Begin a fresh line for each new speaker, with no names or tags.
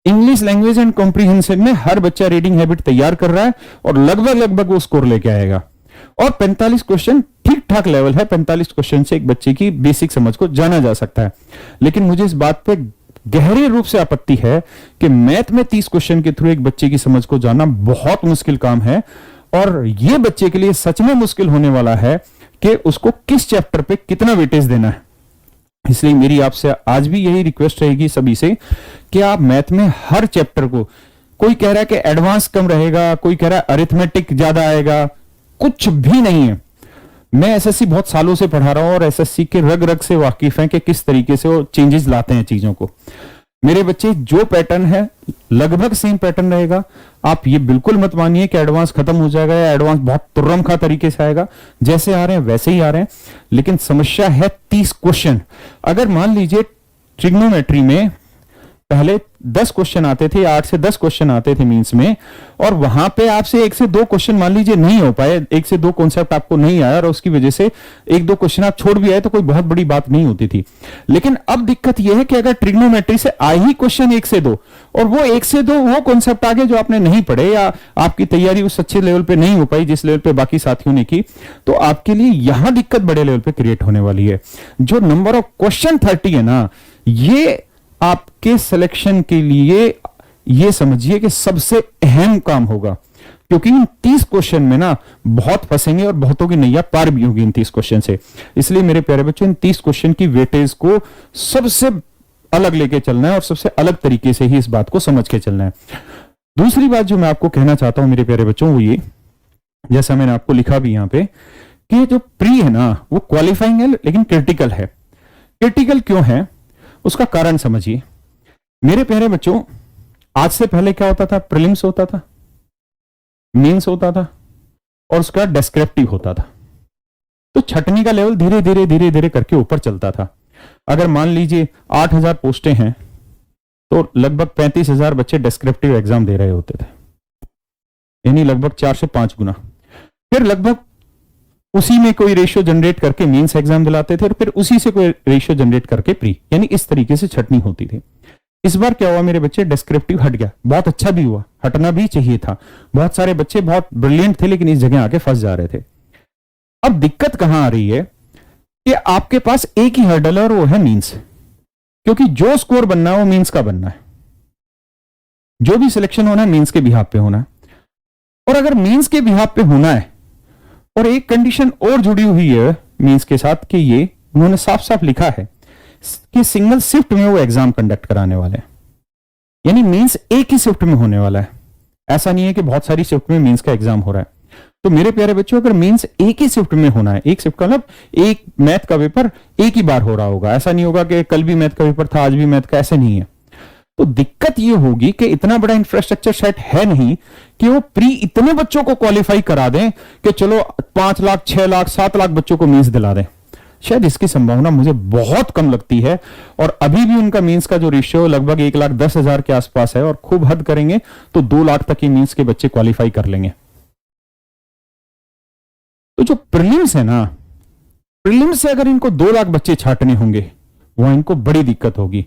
English language and comprehension में हर बच्चा reading habit तैयार कर रहा है और लगभग लगभग वो स्कोर लेके आएगा। और 45 क्वेश्चन ठीक ठाक लेवल है, 45 क्वेश्चन से एक बच्चे की बेसिक समझ को जाना जा सकता है। लेकिन मुझे इस बात पे गहरे रूप से आपत्ति है कि मैथ में 30 क्वेश्चन के थ्रू एक बच्चे की समझ को जानना बहुत मुश्किल काम है, और यह बच्चे के लिए सच में मुश्किल होने वाला है कि उसको किस चैप्टर पे कितना वेटेज देना है। इसलिए मेरी आपसे आज भी यही रिक्वेस्ट रहेगी सभी से कि आप मैथ में हर चैप्टर को, कोई कह रहा है कि एडवांस कम रहेगा, कोई कह रहा है अरिथमेटिक ज्यादा आएगा, कुछ भी नहीं है। मैं एसएससी बहुत सालों से पढ़ा रहा हूं और एसएससी के रग रग से वाकिफ हैं कि किस तरीके से वो चेंजेस लाते हैं चीजों को। मेरे बच्चे जो पैटर्न है लगभग सेम पैटर्न रहेगा। आप ये बिल्कुल मत मानिए कि एडवांस खत्म हो जाएगा या एडवांस बहुत तुर्रमखा तरीके से आएगा। जैसे आ रहे हैं वैसे ही आ रहे हैं, लेकिन समस्या है 30 क्वेश्चन। अगर मान लीजिए ट्रिग्नोमेट्री में पहले 10 क्वेश्चन आते थे, 8 से 10 क्वेश्चन आते थे मींस में, और वहां पे आपसे 1 से 2 क्वेश्चन मान लीजिए नहीं हो पाए, 1 से 2 कॉन्सेप्ट आपको नहीं आया और उसकी वजह से 1-2 क्वेश्चन आप छोड़ भी आए तो कोई बहुत बड़ी बात नहीं होती थी। लेकिन अब दिक्कत यह है कि अगर ट्रिग्नोमेट्री से आए ही क्वेश्चन 1 से 2 और वो 1 से 2 वो कॉन्सेप्ट आगे जो आपने नहीं पढ़े या आपकी तैयारी उस अच्छे लेवल पे नहीं हो पाई जिस लेवल पे बाकी साथियों ने की, तो आपके लिए यहां दिक्कत बड़े लेवल पे क्रिएट होने वाली है। जो नंबर ऑफ क्वेश्चन 30 है ना, ये आपके सिलेक्शन के लिए ये समझिए कि सबसे अहम काम होगा, क्योंकि इन 30 क्वेश्चन में ना बहुत फंसेंगे और बहुतों की नैया पार भी होगी इन 30 क्वेश्चन से। इसलिए मेरे प्यारे बच्चों, इन 30 क्वेश्चन की वेटेज को सबसे अलग लेके चलना है और सबसे अलग तरीके से ही इस बात को समझ के चलना है। दूसरी बात जो मैं आपको कहना चाहता हूं मेरे प्यारे बच्चों, वो ये, जैसा मैंने आपको लिखा भी यहां पे, कि जो प्री है ना वो क्वालिफाइंग है लेकिन क्रिटिकल है। क्रिटिकल क्यों है उसका कारण समझिए। मेरे प्यारे बच्चों, आज से पहले क्या होता था? प्रीलिम्स होता था, मेंस होता था और उसका डिस्क्रिप्टिव होता था। तो छटनी का लेवल धीरे धीरे धीरे धीरे करके ऊपर चलता था। अगर मान लीजिए 8000 पोस्टें हैं तो लगभग 35,000 बच्चे डिस्क्रिप्टिव एग्जाम दे रहे होते थे, यानी लगभग 4 से 5 गुना। फिर लगभग उसी में कोई रेशियो जनरेट करके मेंस एग्जाम दिलाते थे और फिर उसी से कोई रेशियो जनरेट करके प्री, यानी इस तरीके से छटनी होती थी। इस बार क्या हुआ मेरे बच्चे? डिस्क्रिप्टिव हट गया। बहुत अच्छा भी हुआ, हटना भी चाहिए था। बहुत सारे बच्चे बहुत ब्रिलियंट थे लेकिन इस जगह आके फंस जा रहे थे। अब दिक्कत कहां आ रही है कि आपके पास एक ही हर्डल है और वो है मींस, क्योंकि जो स्कोर बनना है वो मींस का बनना है। जो भी सिलेक्शन होना है मींस के बिहाफ पे होना है। और अगर मींस के बिहाफ पे होना है, और एक कंडीशन और जुड़ी हुई है मींस के साथ कि ये उन्होंने साफ साफ लिखा है कि सिंगल शिफ्ट में वो एग्जाम कंडक्ट कराने वाले हैं, यानी मींस एक ही शिफ्ट में होने वाला है। ऐसा नहीं है कि बहुत सारी शिफ्ट में मींस का एग्जाम हो रहा है। तो मेरे प्यारे बच्चों, अगर मींस एक ही शिफ्ट में होना है, एक शिफ्ट का मतलब एक मैथ का पेपर एक ही बार हो रहा होगा, ऐसा नहीं होगा कि कल भी मैथ का पेपर था आज भी मैथ का, ऐसे नहीं है। तो दिक्कत यह होगी कि इतना बड़ा इंफ्रास्ट्रक्चर सेट है नहीं कि वो प्री इतने बच्चों को क्वालिफाई करा दें कि चलो 5 लाख 6 लाख 7 लाख बच्चों को मींस दिला दें। शायद इसकी संभावना मुझे बहुत कम लगती है। और अभी भी उनका मींस का जो रेशियो लगभग 1,10,000 के आसपास है, और खूब हद करेंगे तो 2 लाख तक ही मींस के बच्चे क्वालिफाई कर लेंगे। तो जो प्रीलिम्स है ना, प्रीलिम्स से अगर इनको 2 लाख बच्चे छांटने होंगे, वहां इनको बड़ी दिक्कत होगी।